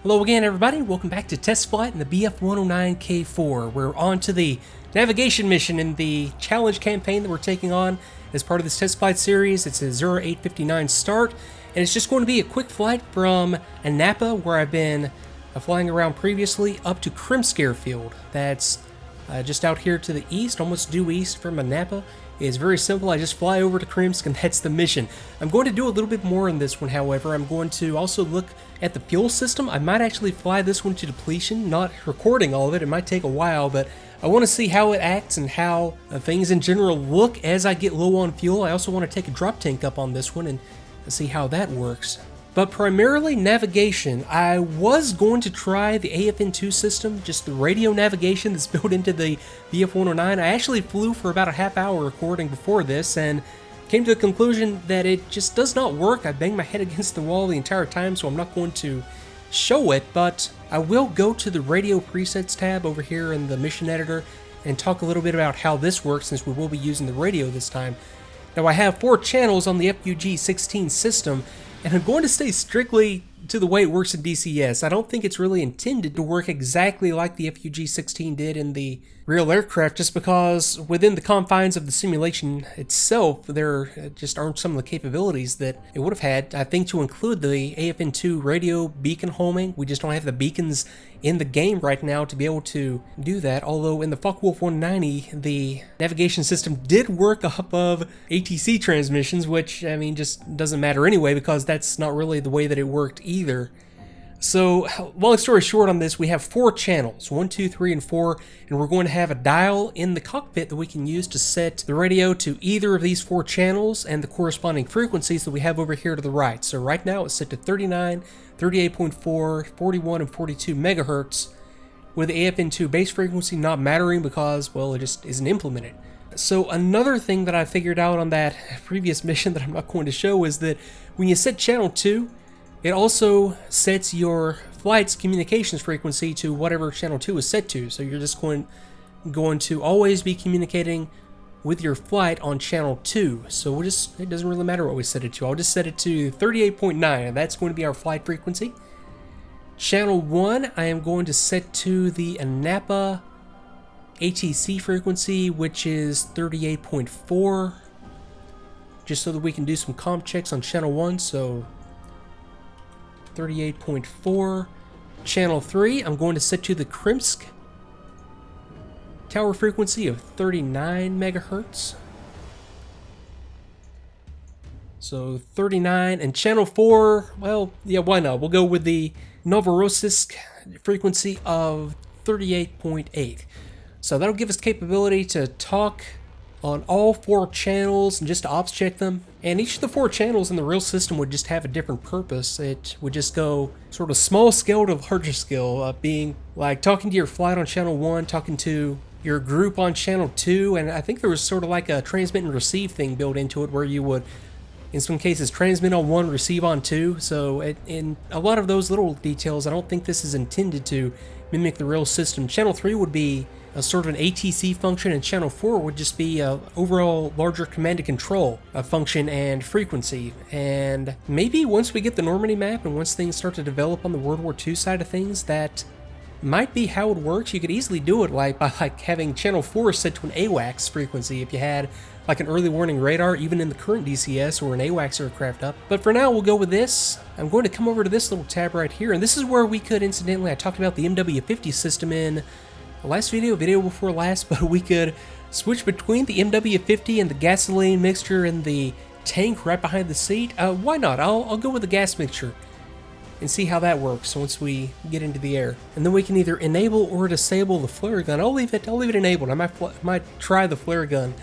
Hello again, everybody. Welcome back to Test Flight in the BF-109 K-4. We're on to the navigation mission in the challenge campaign that we're taking on as part of this Test Flight series. It's a 0859 start, and it's just going to be a quick flight from Napa, where I've been flying around previously, up to Krimsk Airfield. That's just out here to the east, almost due east from Napa. It's very simple. I just fly over to Krimsk and that's the mission. I'm going to do a little bit more in this one, however. I'm going to also look at the fuel system. I might actually fly this one to depletion, not recording all of it. It might take a while, but I want to see how it acts and how things in general look as I get low on fuel. I also want to take a drop tank up on this one and see how that works. But primarily navigation. I was going to try the AFN2 system, just the radio navigation that's built into the BF-109. I actually flew for about a half hour recording before this and came to the conclusion that it just does not work. I banged my head against the wall the entire time, so I'm not going to show it, but I will go to the radio presets tab over here in the mission editor and talk a little bit about how this works, since we will be using the radio this time. Now, I have 4 channels on the FUG16 system, and I'm going to stay strictly to the way it works in DCS. I don't think it's really intended to work exactly like the FUG16 did in the real aircraft, just because within the confines of the simulation itself, there just aren't some of the capabilities that it would have had. I think to include the AFN2 radio beacon homing, we just don't have the beacons in the game right now to be able to do that, although in the Focke-Wulf 190, the navigation system did work off of ATC transmissions, which, I mean, just doesn't matter anyway, because that's not really the way that it worked either. So, long story short on this, we have 4 channels, 1, 2, 3, and 4, and we're going to have a dial in the cockpit that we can use to set the radio to either of these 4 channels and the corresponding frequencies that we have over here to the right. So right now it's set to 39, 38.4, 41, and 42 megahertz, with the AFN2 base frequency not mattering because, well, it just isn't implemented. So another thing that I figured out on that previous mission that I'm not going to show is that when you set channel 2, it also sets your flight's communications frequency to whatever channel 2 is set to. So you're just going to always be communicating with your flight on channel 2. So it doesn't really matter what we set it to. I'll just set it to 38.9, and that's going to be our flight frequency. Channel 1, I am going to set to the Napa ATC frequency, which is 38.4, just so that we can do some comp checks on channel 1. So 38.4. Channel 3, I'm going to set to the Krimsk tower frequency of 39 megahertz. So 39, and channel 4, well, yeah, why not? We'll go with the Novorossiysk frequency of 38.8. So that'll give us capability to talk on all 4 channels and just to ops check them. And each of the 4 channels in the real system would just have a different purpose. It would just go sort of small scale to larger scale, being like talking to your flight on channel 1, talking to your group on channel 2, and I think there was sort of like a transmit and receive thing built into it where you would, in some cases, transmit on 1, receive on 2. So in a lot of those little details, I don't think this is intended to mimic the real system. Channel 3 would be a sort of an ATC function, and channel 4 would just be a overall larger command and control function and frequency. And maybe once we get the Normandy map and once things start to develop on the World War II side of things, that might be how it works. You could easily do it by having channel 4 set to an AWACS frequency if you had like an early warning radar, even in the current DCS, or an AWACS aircraft up. But for now, we'll go with this. I'm going to come over to this little tab right here, and this is where we could, incidentally, I talked about the MW50 system in the last video before last, but we could switch between the MW50 and the gasoline mixture and the tank right behind the seat. Why not? I'll go with the gas mixture and see how that works once we get into the air. And then we can either enable or disable the flare gun. I'll leave it enabled. I might try the flare gun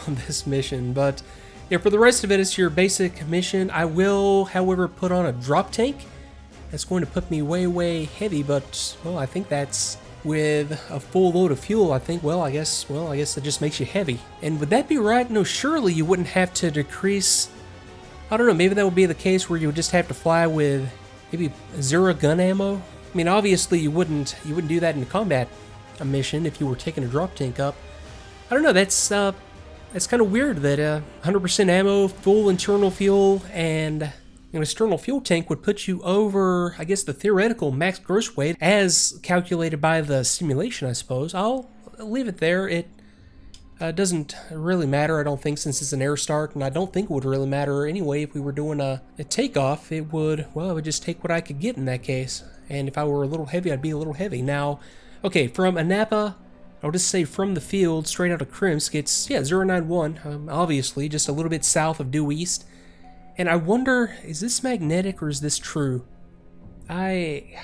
on this mission, but yeah, for the rest of it, it's your basic mission. I will, however, put on a drop tank. That's going to put me way heavy, but, well, I think that's with a full load of fuel. I think, I guess it just makes you heavy. And would that be right? No, surely you wouldn't have to decrease. I don't know, maybe that would be the case where you would just have to fly with maybe 0 gun ammo. I mean, obviously you wouldn't do that in a combat mission if you were taking a drop tank up. I don't know, that's kind of weird that 100% ammo, full internal fuel, and An external fuel tank would put you over, I guess, the theoretical max gross weight as calculated by the simulation, I suppose. I'll leave it there. It doesn't really matter, I don't think, since it's an air start, and I don't think it would really matter anyway if we were doing a takeoff. It would, well, I would just take what I could get in that case. And if I were a little heavy, I'd be a little heavy. Now, okay, from Anapa, I'll just say from the field, straight out of Krimsk, it's, yeah, 091, obviously, just a little bit south of due east. And I wonder, is this magnetic or is this true? I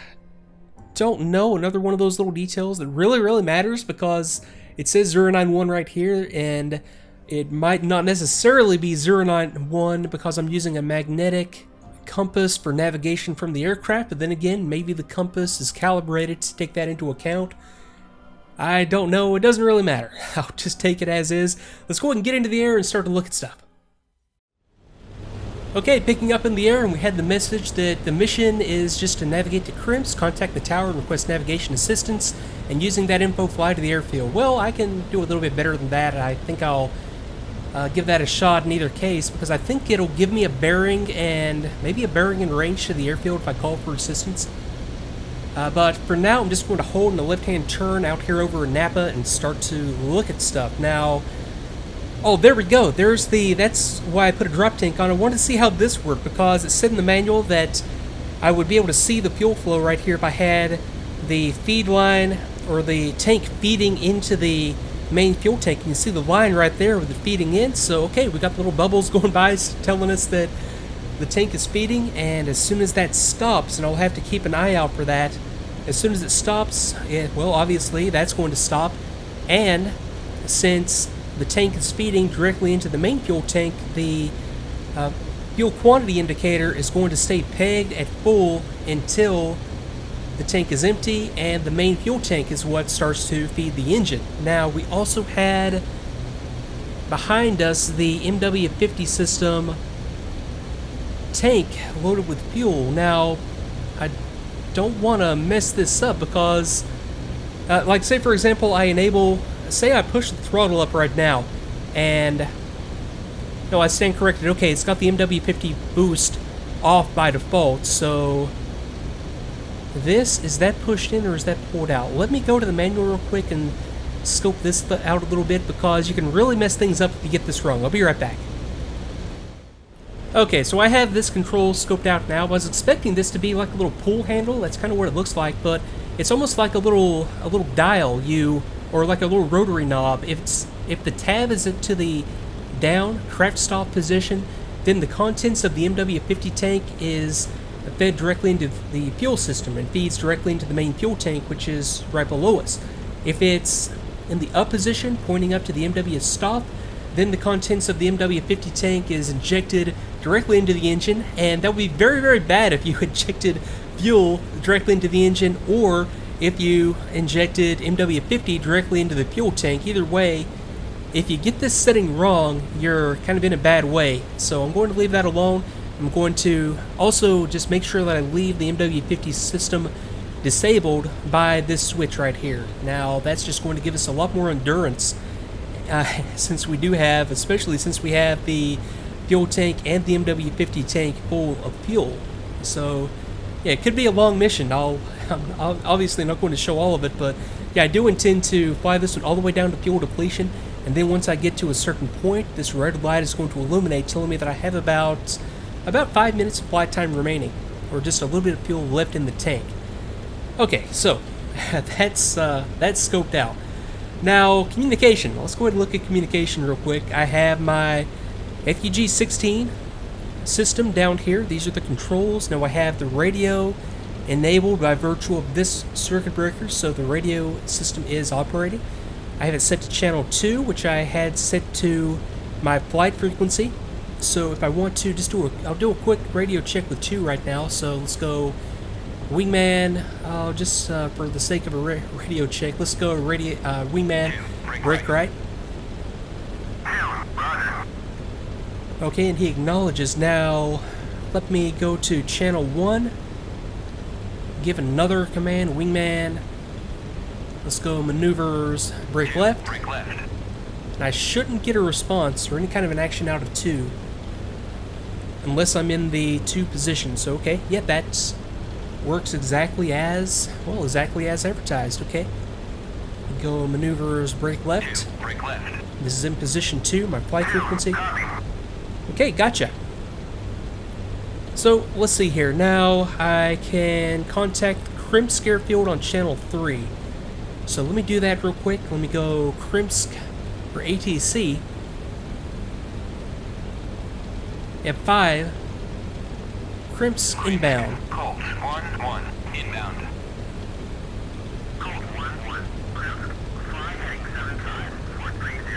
don't know. Another one of those little details that really matters, because it says 091 right here, and it might not necessarily be 091 because I'm using a magnetic compass for navigation from the aircraft, but then again, maybe the compass is calibrated to take that into account. I don't know. It doesn't really matter. I'll just take it as is. Let's go ahead and get into the air and start to look at stuff. Okay, picking up in the air, and we had the message that the mission is just to navigate to Krimsk, contact the tower, and request navigation assistance, and using that info, fly to the airfield. Well, I can do a little bit better than that. I think I'll give that a shot in either case, because I think it'll give me a bearing, and maybe a bearing in range to the airfield if I call for assistance. But for now, I'm just going to hold in the left-hand turn out here over Napa and start to look at stuff. Now, oh, there we go. There's the, that's why I put a drop tank on. I wanted to see how this worked, because it said in the manual that I would be able to see the fuel flow right here if I had the feed line or the tank feeding into the main fuel tank. You can see the line right there with it feeding in. So, okay, we got the little bubbles going by telling us that the tank is feeding, and as soon as that stops, and I'll have to keep an eye out for that, as soon as it stops, well, obviously, that's going to stop. And since the tank is feeding directly into the main fuel tank, the fuel quantity indicator is going to stay pegged at full until the tank is empty, and the main fuel tank is what starts to feed the engine. Now, we also had behind us the MW50 system tank loaded with fuel. Now, I don't want to mess this up, because like, say for example, I enable, say I push the throttle up right now, and no, I stand corrected. Okay, it's got the MW50 boost off by default. So this, is that pushed in or is that pulled out? Let me go to the manual real quick and scope this out a little bit, because you can really mess things up if you get this wrong. I'll be right back. Okay, so I have this control scoped out now. I was expecting this to be like a little pull handle. That's kind of what it looks like, but it's almost like a little dial, or like a little rotary knob. If the tab is to the down craft stop position, then the contents of the MW50 tank is fed directly into the fuel system and feeds directly into the main fuel tank, which is right below us. If it's in the up position, pointing up to the MW stop, then the contents of the MW50 tank is injected directly into the engine, and that would be very bad if you injected fuel directly into the engine, or if you injected MW50 directly into the fuel tank. Either way, if you get this setting wrong, you're kind of in a bad way. So I'm going to leave that alone. I'm going to also just make sure that I leave the MW50 system disabled by this switch right here. Now, that's just going to give us a lot more endurance, since we do have, especially since we have the fuel tank and the MW50 tank full of fuel. So yeah, it could be a long mission. I'm obviously not going to show all of it, but yeah, I do intend to fly this one all the way down to fuel depletion, and then once I get to a certain point, this red light is going to illuminate, telling me that I have about 5 minutes of flight time remaining, or just a little bit of fuel left in the tank. Okay, so that's scoped out. Now, communication. Let's go ahead and look at communication real quick. I have my FUG-16 system down here. These are the controls. Now I have the radio enabled by virtue of this circuit breaker, so the radio system is operating. I have it set to channel 2, which I had set to my flight frequency. So if I want to just I'll do a quick radio check with 2 right now. So let's go wingman, just for the sake of a radio check, let's go wingman, brake right. Okay, and he acknowledges. Now, let me go to channel 1, give another command, wingman, let's go maneuvers, brake left. And I shouldn't get a response or any kind of an action out of 2 unless I'm in the 2 position. So, okay, yeah, that works exactly as, well, exactly as advertised, okay. Go maneuvers, brake left. Brake left. This is in position 2, my flight frequency. Okay, gotcha. So, let's see here. Now, I can contact Krimsk Airfield on channel 3. So, let me do that real quick. Let me go Krimsk for ATC. F5. Krimsk inbound. Colt 1-1 inbound.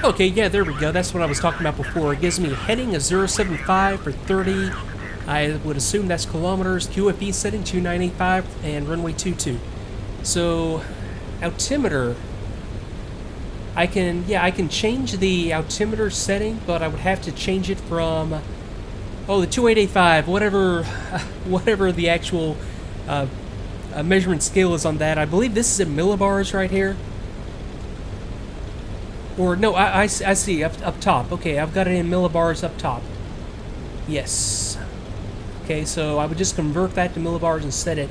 Okay, yeah, there we go. That's what I was talking about before. It gives me heading of 075 for 30. I would assume that's kilometers. QFE setting 2985 and runway 22. So, altimeter. I can change the altimeter setting, but I would have to change it from, oh, the 2885, whatever the actual measurement scale is on that. I believe this is in millibars right here. Or, no, I see, up top. Okay, I've got it in millibars up top. Yes. Okay, so I would just convert that to millibars and set it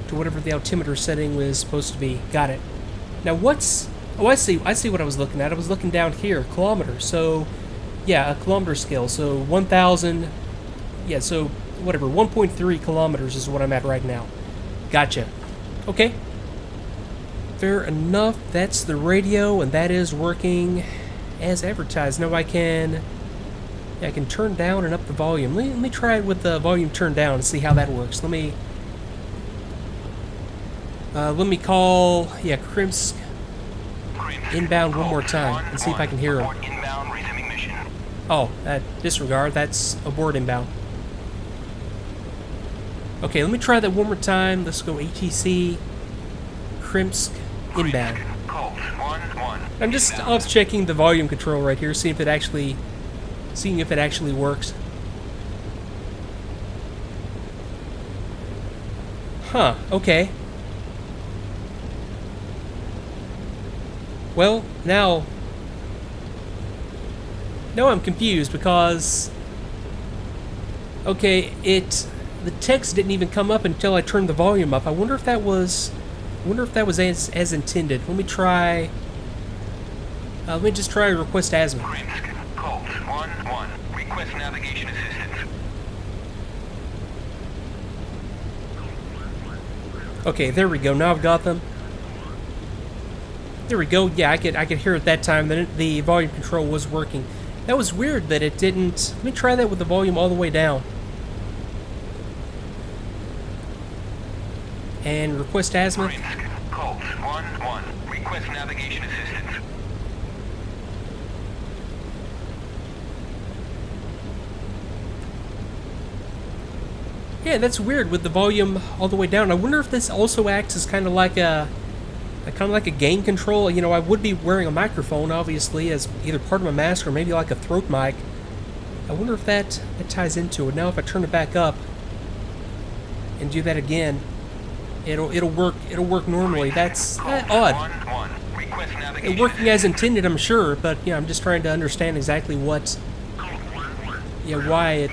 to whatever the altimeter setting was supposed to be. Got it. Now, what's... Oh, I see what I was looking at. I was looking down here, kilometers. So, yeah, a kilometer scale. So, 1,000... Yeah, so, whatever, 1.3 kilometers is what I'm at right now. Gotcha. Okay. Fair enough. That's the radio, and that is working as advertised. Now I can turn down and up the volume. Let me try it with the volume turned down and see how that works. Let me call, yeah, Krimsk inbound one more time and see if I can hear him. Oh, disregard. That's abort inbound. Okay, let me try that one more time. Let's go ATC Krimsk inbound. I'm just off-checking the volume control right here, seeing if it actually works. Huh, okay. Well, now I'm confused because, okay, the text didn't even come up until I turned the volume up. I wonder if that was as intended. Let me try. Let me just try request azimuth. Colt 1-1. Request navigation assistance. Okay, there we go. Now I've got them. There we go. Yeah, I could hear at that time that the volume control was working. That was weird that it didn't. Let me try that with the volume all the way down. And request azimuth. Colt 1-1. Request navigation assistance. Yeah, that's weird with the volume all the way down. I wonder if this also acts as kind of like a gain control. You know, I would be wearing a microphone, obviously, as either part of my mask or maybe like a throat mic. I wonder if that ties into it. Now, if I turn it back up and do that again, it'll work normally. That's odd. It working as intended, I'm sure, but yeah, I'm just trying to understand exactly why it.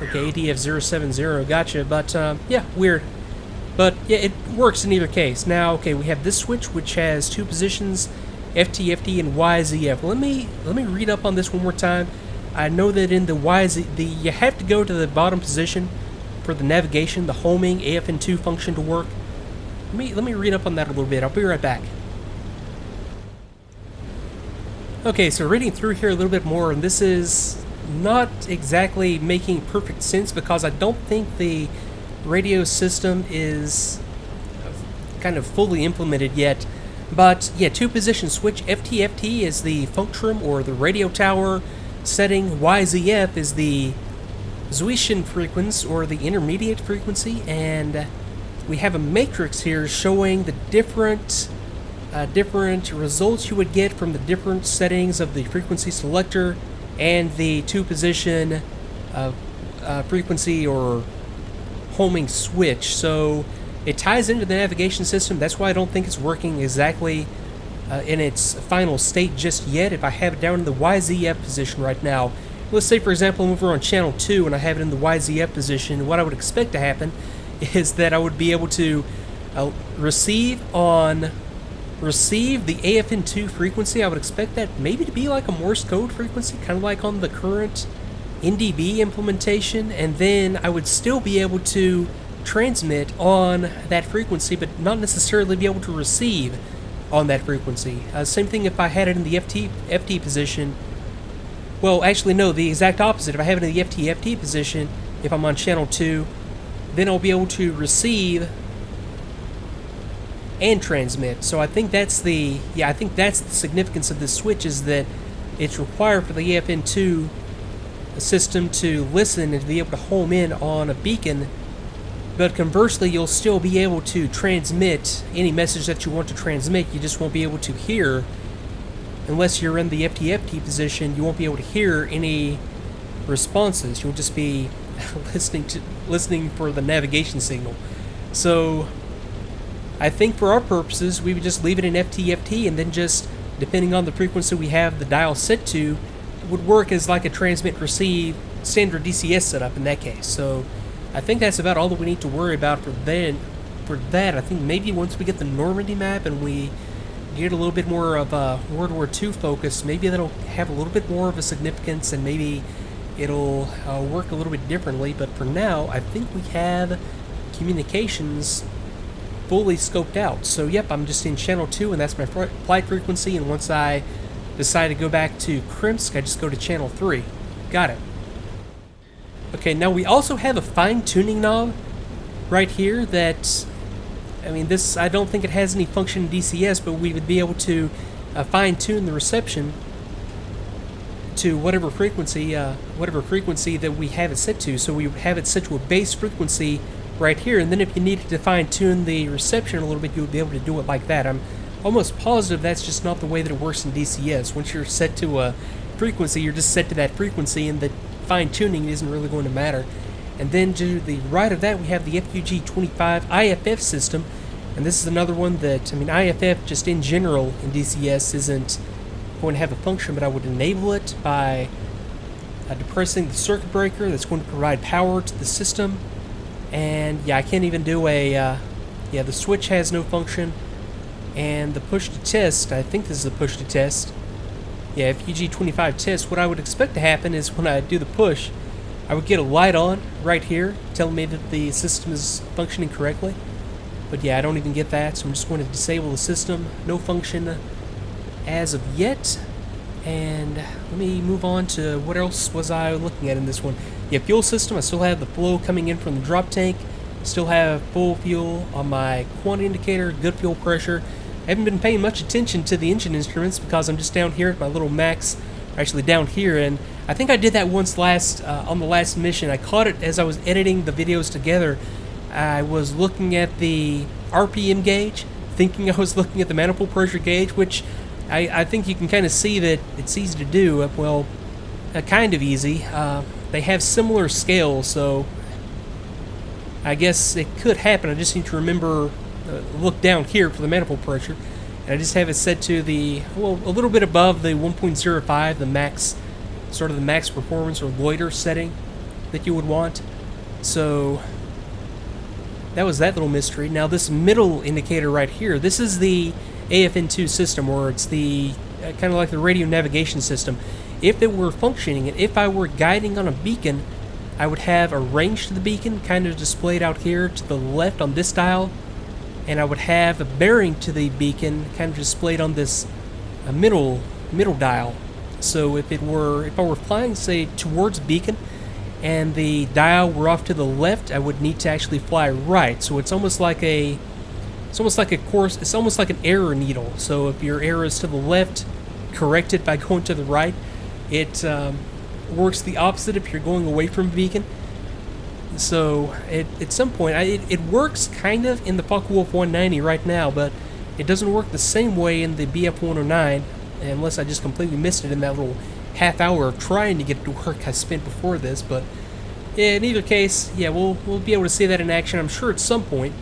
Okay, ADF070, gotcha. But yeah, weird. But yeah, it works in either case. Now, okay, we have this switch which has 2 positions, FTFD and YZF. Let me read up on this one more time. I know that in the you have to go to the bottom position for the navigation, the homing AFN2 function to work. Let me read up on that a little bit. I'll be right back. Okay, so reading through here a little bit more, and this is not exactly making perfect sense because I don't think the radio system is kind of fully implemented yet. But yeah, 2 position switch. FTFT is the functrum or the radio tower setting. YZF is the Zwischen frequency or the intermediate frequency, and we have a matrix here showing the different results you would get from the different settings of the frequency selector and the 2 position frequency or homing switch. So it ties into the navigation system. That's why I don't think it's working exactly in its final state just yet. If I have it down in the YZF position right now, let's say for example I'm over on channel 2 and I have it in the YZF position, what I would expect to happen is that I would be able to receive the AFN2 frequency. I would expect that maybe to be like a Morse code frequency, kind of like on the current NDB implementation, and then I would still be able to transmit on that frequency, but not necessarily be able to receive on that frequency. Same thing if I had it in the FT position. Well, actually no, the exact opposite. If I have it in the FT position, if I'm on channel 2, then I'll be able to receive and transmit. So I think that's the significance of this switch, is that it's required for the AFN2 system to listen and to be able to home in on a beacon, but conversely you'll still be able to transmit any message that you want to transmit. You just won't be able to hear, unless you're in the FT position, you won't be able to hear any responses. You'll just be listening for the navigation signal. So I think for our purposes we would just leave it in FT, and then just, depending on the frequency we have the dial set to, it would work as like a transmit receive standard DCS setup in that case. So I think that's about all that we need to worry about for that. I think maybe once we get the Normandy map and we get a little bit more of a World War II focus, maybe that'll have a little bit more of a significance, and maybe it'll work a little bit differently. But for now, I think we have communications fully scoped out. So yep, I'm just in channel 2, and that's my flight frequency, and once I decide to go back to Krimsk, I just go to channel 3. Got it. Okay, now we also have a fine-tuning knob right here that, I mean, this, I don't think it has any function in DCS, but we would be able to fine-tune the reception to whatever frequency that we have it set to. So we have it set to a base frequency right here, and then if you needed to fine-tune the reception a little bit, you would be able to do it like that. I'm almost positive that's just not the way that it works in DCS. Once you're set to a frequency, you're just set to that frequency, and the fine-tuning isn't really going to matter. And then to the right of that, we have the FUG25 IFF system, and this is another one that, I mean, IFF just in general in DCS isn't going to have a function, but I would enable it by depressing the circuit breaker that's going to provide power to the system. And yeah, I can't even do a, the switch has no function. And the push to test, I think this is the push to test. Yeah, FUG25 test, what I would expect to happen is when I do the push, I would get a light on right here telling me that the system is functioning correctly. But yeah, I don't even get that, so I'm just going to disable the system. No function as of yet. And let me move on to what else was I looking at in this one. Yeah, fuel system, I still have the flow coming in from the drop tank. Still have full fuel on my quantity indicator, good fuel pressure. I haven't been paying much attention to the engine instruments because I'm just down here at my little max, actually down here, and I think I did that once on the last mission. I caught it as I was editing the videos together. I was looking at the RPM gauge, thinking I was looking at the manifold pressure gauge, which I think you can kind of see that it's easy to do. Well, kind of easy. They have similar scales, so I guess it could happen. I just need to remember, look down here for the manifold pressure, and I just have it set to the, well, a little bit above the 1.05, the max, sort of the max performance or loiter setting that you would want. So that was that little mystery. Now this middle indicator right here, this is the AFN2 system, or it's the kind of like the radio navigation system. If it were functioning, and if I were guiding on a beacon, I would have a range to the beacon kind of displayed out here to the left on this dial, and I would have a bearing to the beacon kind of displayed on this middle dial. So if I were flying, say, towards beacon, and the dial were off to the left, I would need to actually fly right. So it's almost like an error needle. So if your error is to the left, correct it by going to the right. It works the opposite if you're going away from beacon. So at some point, it works kind of in the Focke-Wulf 190 right now, but it doesn't work the same way in the BF 109, unless I just completely missed it in that little half hour of trying to get it to work I spent before this. But in either case, yeah, we'll be able to see that in action, I'm sure, at some point.